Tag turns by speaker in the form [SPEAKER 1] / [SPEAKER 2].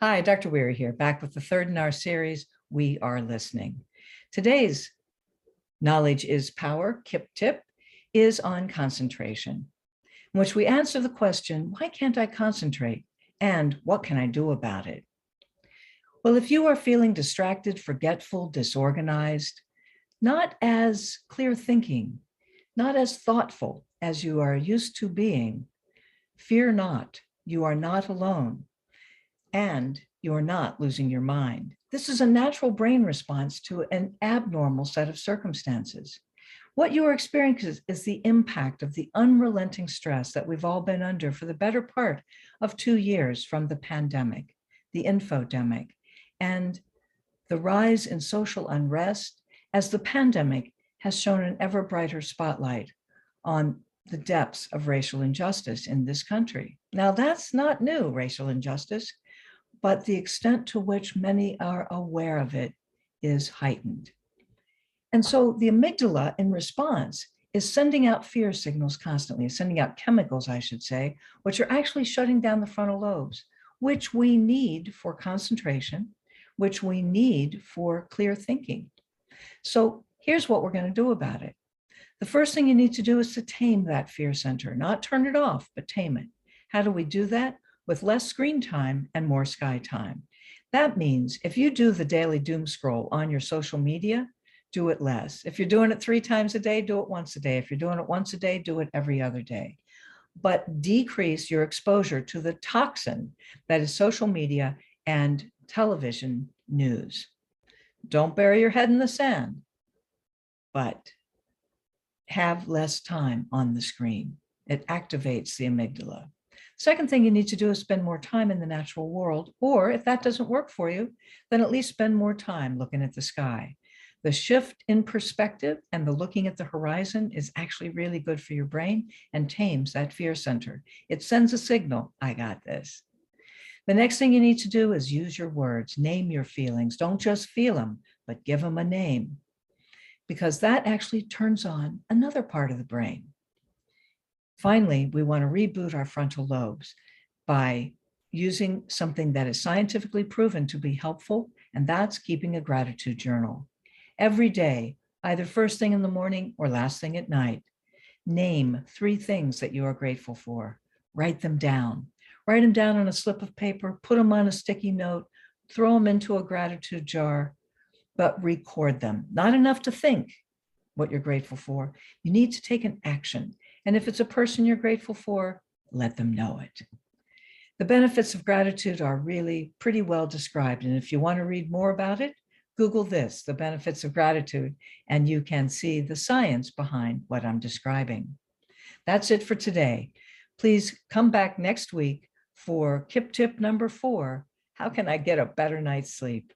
[SPEAKER 1] Hi, Dr. Wehry here, back with the third in our series, We Are Listening. Today's Knowledge is Power, KIP TIP, is on concentration, in which we answer the question, why can't I concentrate? And what can I do about it? Well, if you are feeling distracted, forgetful, disorganized, not as clear thinking, not as thoughtful as you are used to being, fear not, you are not alone. And you're not losing your mind. This is a natural brain response to an abnormal set of circumstances. What you are experiencing is the impact of the unrelenting stress that we've all been under for the better part of 2 years from the pandemic, the infodemic, and the rise in social unrest as the pandemic has shown an ever brighter spotlight on the depths of racial injustice in this country. Now, that's not new, racial injustice, but the extent to which many are aware of it is heightened. And so the amygdala in response is sending out fear signals constantly, sending out chemicals, I should say, which are actually shutting down the frontal lobes, which we need for concentration, which we need for clear thinking. So here's what we're going to do about it. The first thing you need to do is to tame that fear center, not turn it off, but tame it. How do we do that? With less screen time and more sky time. That means if you do the daily doom scroll on your social media, do it less. If you're doing it 3 times a day, do it once a day. If you're doing it once a day, do it every other day. But decrease your exposure to the toxin that is social media and television news. Don't bury your head in the sand, but have less time on the screen. It activates the amygdala. Second thing you need to do is spend more time in the natural world, or if that doesn't work for you, then at least spend more time looking at the sky. The shift in perspective and the looking at the horizon is actually really good for your brain and tames that fear center. It sends a signal, I got this. The next thing you need to do is use your words, name your feelings. Don't just feel them, but give them a name, because that actually turns on another part of the brain. Finally, we want to reboot our frontal lobes by using something that is scientifically proven to be helpful, and that's keeping a gratitude journal. Every day, either first thing in the morning or last thing at night, name 3 things that you are grateful for. Write them down. Write them down on a slip of paper, put them on a sticky note, throw them into a gratitude jar, but record them. Not enough to think what you're grateful for. You need to take an action. And if it's a person you're grateful for, let them know it. The benefits of gratitude are really pretty well described. And if you want to read more about it, Google this, the benefits of gratitude, and you can see the science behind what I'm describing. That's it for today. Please come back next week for KIP tip number 4. How can I get a better night's sleep?